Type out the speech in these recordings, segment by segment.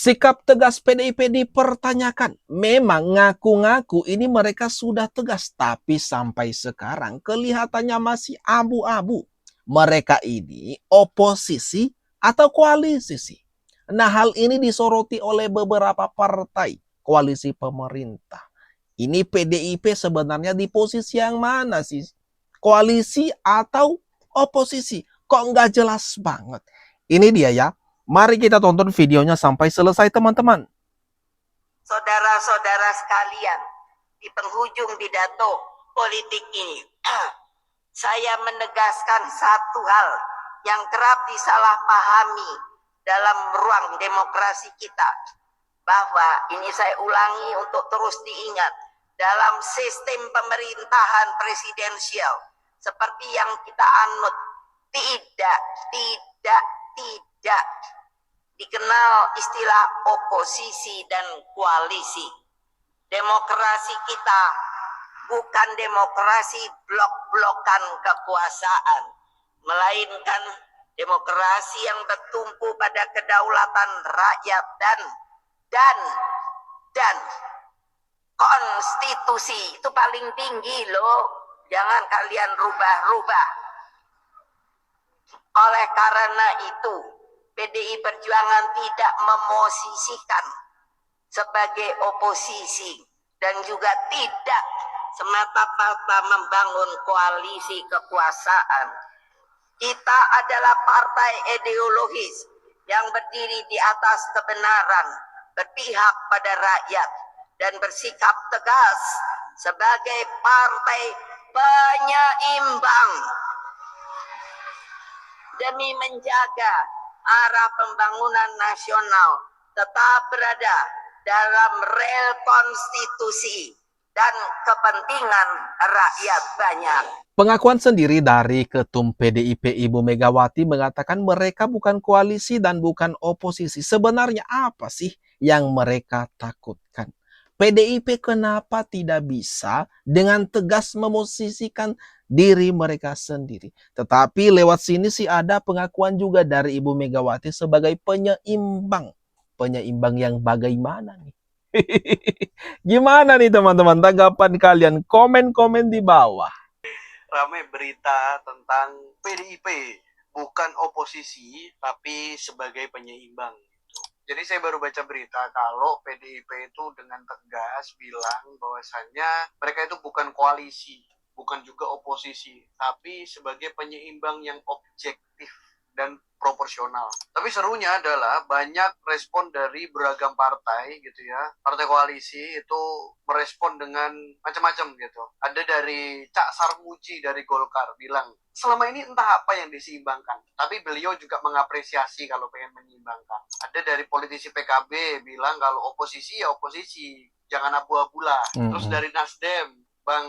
Sikap tegas PDIP dipertanyakan. Memang ngaku-ngaku ini mereka sudah tegas, tapi sampai sekarang kelihatannya masih abu-abu. Mereka ini oposisi atau koalisi sih? Nah, hal ini disoroti oleh beberapa partai koalisi pemerintah. Ini PDIP sebenarnya di posisi yang mana sih? Koalisi atau oposisi? Kok nggak jelas banget? Ini dia ya. Mari kita tonton videonya sampai selesai, teman-teman. Saudara-saudara sekalian, di penghujung pidato politik ini, saya menegaskan satu hal yang kerap disalahpahami dalam ruang demokrasi kita. Bahwa ini saya ulangi untuk terus diingat, dalam sistem pemerintahan presidensial seperti yang kita anut, tidak dikenal istilah oposisi dan koalisi. Demokrasi kita bukan demokrasi blok-blokan kekuasaan, melainkan demokrasi yang bertumpu pada kedaulatan rakyat dan konstitusi. Itu paling tinggi loh, jangan kalian rubah-rubah. Oleh karena itu, PDI Perjuangan tidak memosisikan sebagai oposisi dan juga tidak semata-mata membangun koalisi kekuasaan. Kita adalah partai ideologis yang berdiri di atas kebenaran, berpihak pada rakyat, dan bersikap tegas sebagai partai penyeimbang demi menjaga arah pembangunan nasional tetap berada dalam rel konstitusi dan kepentingan rakyat banyak. Pengakuan sendiri dari Ketum PDIP Ibu Megawati mengatakan mereka bukan koalisi dan bukan oposisi. Sebenarnya apa sih yang mereka takutkan? PDIP kenapa tidak bisa dengan tegas memosisikan diri mereka sendiri? Tetapi lewat sini sih ada pengakuan juga dari Ibu Megawati sebagai penyeimbang. Penyeimbang yang bagaimana nih? Gimana nih teman-teman tanggapan kalian? Komen-komen di bawah. Ramai berita tentang PDIP bukan oposisi tapi sebagai penyeimbang. Jadi saya baru baca berita kalau PDIP itu dengan tegas bilang bahwasannya mereka itu bukan koalisi, bukan juga oposisi, tapi sebagai penyeimbang yang objektif dan proporsional. Tapi serunya adalah banyak respon dari beragam partai gitu ya. Partai koalisi itu merespon dengan macam-macam gitu. Ada dari Cak Sarmuji dari Golkar bilang, selama ini entah apa yang diseimbangkan. Tapi beliau juga mengapresiasi kalau pengen menyeimbangkan. Ada dari politisi PKB bilang kalau oposisi ya oposisi, jangan abu-abu lah. Terus dari Nasdem, Bang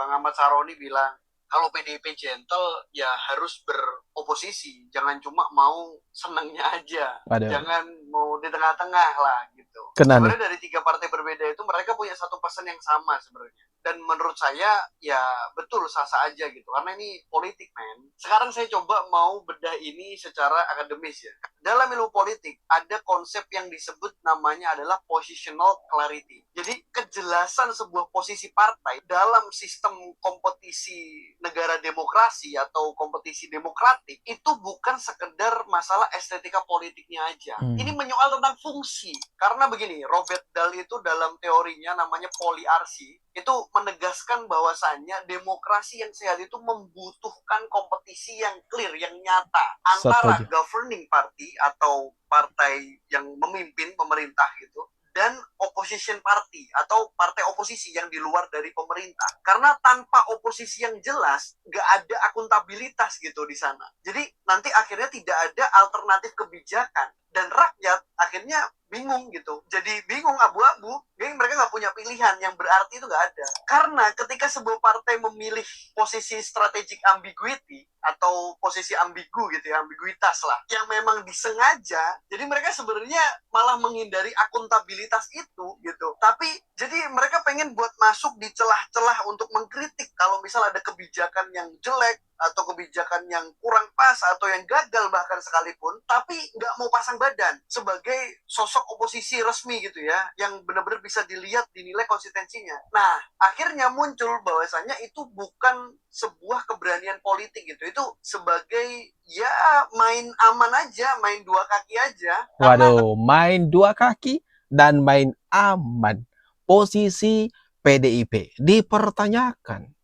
Ahmad Saroni bilang, kalau PDIP gentle ya harus beroposisi, jangan cuma mau senangnya aja. Waduh. Jangan mau di tengah-tengah lah gitu. Kenapa? Sebenarnya dari tiga partai berbeda itu mereka punya satu pesan yang sama sebenarnya. Dan menurut saya ya betul sah-sah aja gitu, karena ini politik men. Sekarang saya coba mau bedah ini secara akademis ya. Dalam ilmu politik ada konsep yang disebut namanya adalah positional clarity. Jadi kejelasan sebuah posisi partai dalam sistem kompetisi negara demokrasi atau kompetisi demokratik itu bukan sekedar masalah estetika politiknya aja. Ini menyoal tentang fungsi. Karena begini, Robert Dahl itu dalam teorinya namanya poliarki itu menegaskan bahwasannya demokrasi yang sehat itu membutuhkan kompetisi yang clear, yang nyata antara governing party atau partai yang memimpin pemerintah gitu dan opposition party atau partai oposisi yang di luar dari pemerintah. Karena tanpa oposisi yang jelas, nggak ada akuntabilitas gitu di sana. Jadi nanti akhirnya tidak ada alternatif kebijakan dan rakyat akhirnya bingung gitu. Jadi bingung, abu-abu. Jadi mereka nggak punya pilihan, yang berarti itu nggak ada. Karena ketika sebuah partai memilih posisi strategic ambiguity, atau posisi ambigu gitu ya, ambiguitas lah, yang memang disengaja. Jadi mereka sebenarnya malah menghindari akuntabilitas itu gitu. Tapi jadi mereka pengen buat masuk di celah-celah untuk mengkritik kalau misal ada kebijakan yang jelek atau kebijakan yang kurang pas atau yang gagal bahkan sekalipun, tapi nggak mau pasang badan sebagai sosok oposisi resmi gitu ya, yang benar-benar bisa dilihat, dinilai konsistensinya. Nah, akhirnya muncul bahwasannya itu bukan sebuah keberanian politik gitu, itu sebagai ya main aman aja, main dua kaki aja. Waduh, main dua kaki dan main aman. Posisi PDIP dipertanyakan.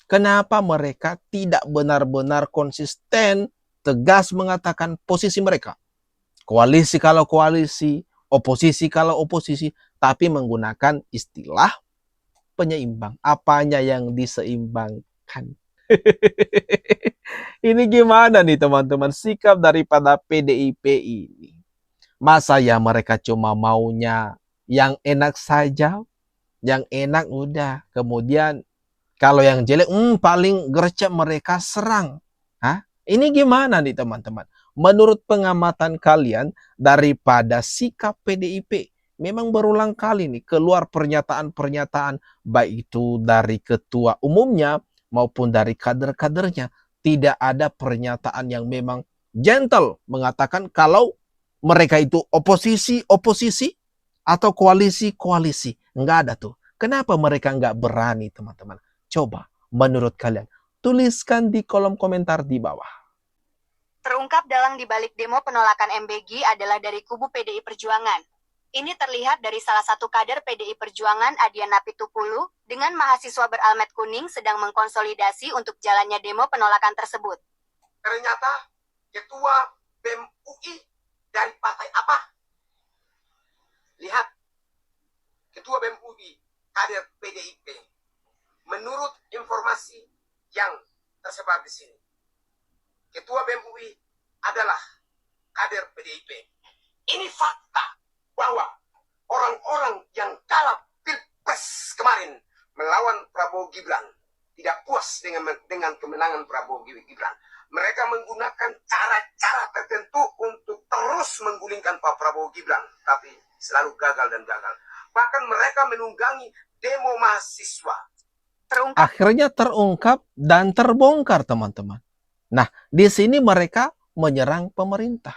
Kenapa mereka tidak benar-benar konsisten, tegas mengatakan posisi mereka? Koalisi kalau koalisi, oposisi kalau oposisi, tapi menggunakan istilah penyeimbang. Apanya yang diseimbangkan? Ini gimana nih teman-teman sikap daripada PDIP ini? Masa ya mereka cuma maunya yang enak saja? Yang enak udah. Kemudian kalau yang jelek, paling gercep mereka serang. Hah? Ini gimana nih teman-teman? Menurut pengamatan kalian daripada sikap PDIP, memang berulang kali nih keluar pernyataan-pernyataan baik itu dari ketua umumnya maupun dari kader-kadernya. Tidak ada pernyataan yang memang gentle mengatakan kalau mereka itu oposisi atau koalisi. Enggak ada tuh. Kenapa mereka enggak berani teman-teman? Coba, menurut kalian, tuliskan di kolom komentar di bawah. Terungkap dalang dibalik demo penolakan MBG adalah dari kubu PDI Perjuangan. Ini terlihat dari salah satu kader PDI Perjuangan, Adian Napitupulu, dengan mahasiswa beralmet kuning sedang mengkonsolidasi untuk jalannya demo penolakan tersebut. Ternyata ketua BEM UI dari partai apa? Lihat, ketua BEM UI, kader PDIP. Menurut informasi yang tersebar di sini, ketua BEM UI adalah kader PDIP. Ini fakta bahwa orang-orang yang kalah Pilpres kemarin melawan Prabowo Gibran tidak puas dengan kemenangan Prabowo Gibran. Mereka menggunakan cara-cara tertentu untuk terus menggulingkan Pak Prabowo Gibran, tapi selalu gagal dan gagal. Bahkan mereka menunggangi demo mahasiswa. Akhirnya terungkap dan terbongkar teman-teman. Nah, di sini mereka menyerang pemerintah.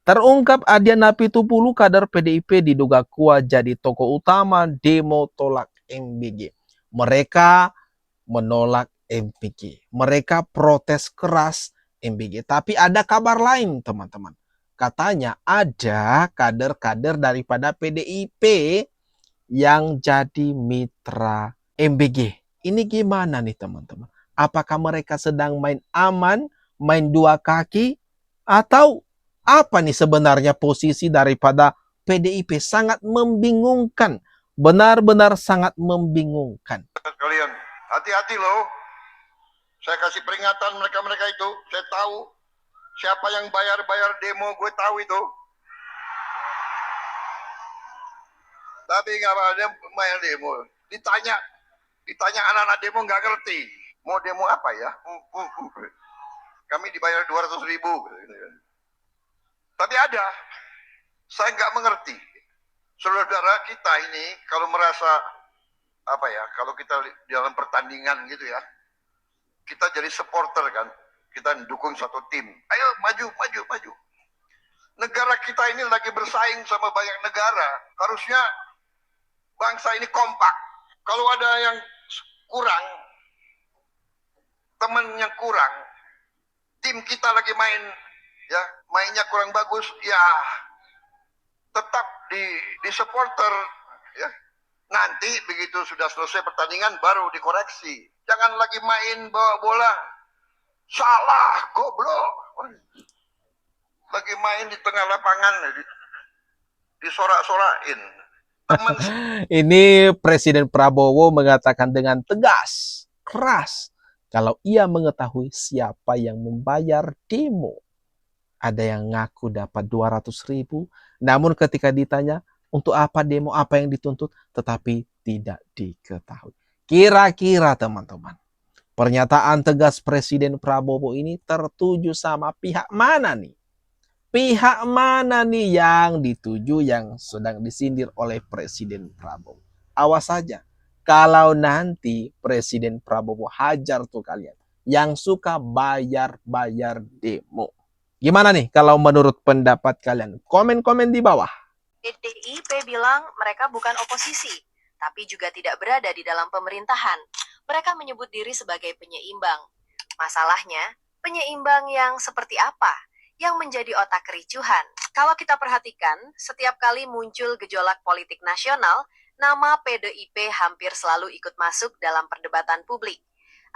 Terungkap Adian Napitupulu kader PDIP diduga kuat jadi tokoh utama demo tolak MBG. Mereka menolak MBG. Mereka protes keras MBG. Tapi ada kabar lain teman-teman. Katanya ada kader-kader daripada PDIP yang jadi mitra MBG. Ini gimana nih teman-teman? Apakah mereka sedang main aman, main dua kaki, atau apa nih sebenarnya posisi daripada PDIP? Sangat membingungkan, benar-benar sangat membingungkan. Kalian hati-hati loh. Saya kasih peringatan mereka itu. Saya tahu siapa yang bayar demo, gue tahu itu. Tapi nggak ada bayar demo. Ditanya anak-anak demo nggak ngerti. Mau demo apa ya? Kami dibayar 200.000. Tapi ada. Saya nggak mengerti. Saudara kita ini kalau merasa kalau kita di dalam pertandingan gitu ya, kita jadi supporter kan, kita dukung satu tim. Ayo maju. Negara kita ini lagi bersaing sama banyak negara. Harusnya bangsa ini kompak. Kalau ada yang kurang, temen yang kurang, tim kita lagi mainnya kurang bagus, ya tetap di supporter ya. Nanti begitu sudah selesai pertandingan baru dikoreksi. Jangan lagi main bawa bola salah, goblok. Lagi main di tengah lapangan disorak-sorakin. Ini Presiden Prabowo mengatakan dengan tegas, keras, kalau ia mengetahui siapa yang membayar demo. Ada yang ngaku dapat 200.000, namun ketika ditanya untuk apa demo, apa yang dituntut, tetapi tidak diketahui. Kira-kira teman-teman, Pernyataan tegas Presiden Prabowo ini tertuju sama pihak mana nih? Pihak mana nih yang dituju yang sedang disindir oleh Presiden Prabowo? Awas saja, kalau nanti Presiden Prabowo hajar tuh kalian yang suka bayar-bayar demo. Gimana nih kalau menurut pendapat kalian? Komen-komen di bawah. PDIP bilang mereka bukan oposisi, tapi juga tidak berada di dalam pemerintahan. Mereka menyebut diri sebagai penyeimbang. Masalahnya, penyeimbang yang seperti apa yang menjadi otak kericuhan? Kalau kita perhatikan, setiap kali muncul gejolak politik nasional, nama PDIP hampir selalu ikut masuk dalam perdebatan publik.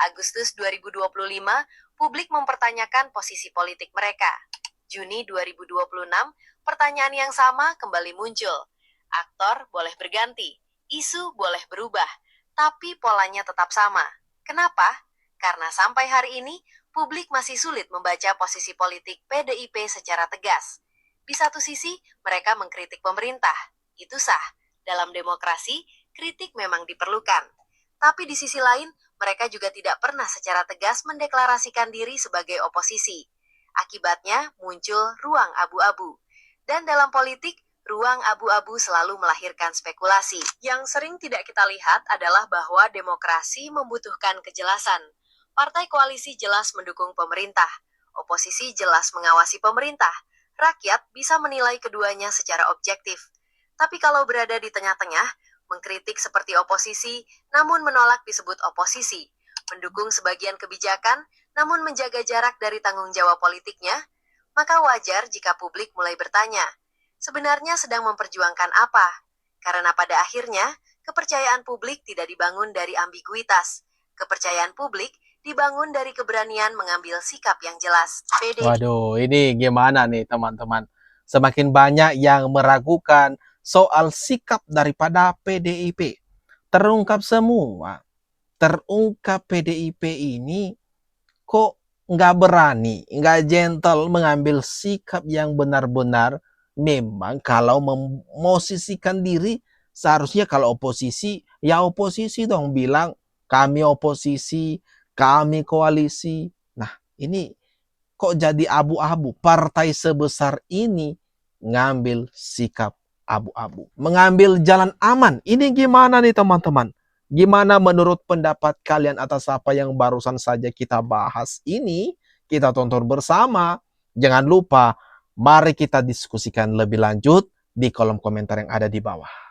Agustus 2025, publik mempertanyakan posisi politik mereka. Juni 2026, pertanyaan yang sama kembali muncul. Aktor boleh berganti, isu boleh berubah, tapi polanya tetap sama. Kenapa? Karena sampai hari ini, publik masih sulit membaca posisi politik PDIP secara tegas. Di satu sisi, mereka mengkritik pemerintah. Itu sah. Dalam demokrasi, kritik memang diperlukan. Tapi di sisi lain, mereka juga tidak pernah secara tegas mendeklarasikan diri sebagai oposisi. Akibatnya, muncul ruang abu-abu. Dan dalam politik, ruang abu-abu selalu melahirkan spekulasi. Yang sering tidak kita lihat adalah bahwa demokrasi membutuhkan kejelasan. Partai koalisi jelas mendukung pemerintah. Oposisi jelas mengawasi pemerintah. Rakyat bisa menilai keduanya secara objektif. Tapi kalau berada di tengah-tengah, mengkritik seperti oposisi, namun menolak disebut oposisi. Mendukung sebagian kebijakan, namun menjaga jarak dari tanggung jawab politiknya, maka wajar jika publik mulai bertanya, sebenarnya sedang memperjuangkan apa? Karena pada akhirnya, kepercayaan publik tidak dibangun dari ambiguitas. Kepercayaan publik dibangun dari keberanian mengambil sikap yang jelas. Waduh, ini gimana nih teman-teman? Semakin banyak yang meragukan soal sikap daripada PDIP. Terungkap semua. Terungkap PDIP ini kok nggak berani, nggak gentle mengambil sikap yang benar-benar. Memang kalau memosisikan diri, seharusnya kalau oposisi, ya oposisi dong bilang, kami oposisi, kami koalisi. Nah, ini kok jadi abu-abu? Partai sebesar ini ngambil sikap abu-abu. Mengambil jalan aman. Ini gimana nih teman-teman? Gimana menurut pendapat kalian atas apa yang barusan saja kita bahas ini? Kita tonton bersama. Jangan lupa, mari kita diskusikan lebih lanjut di kolom komentar yang ada di bawah.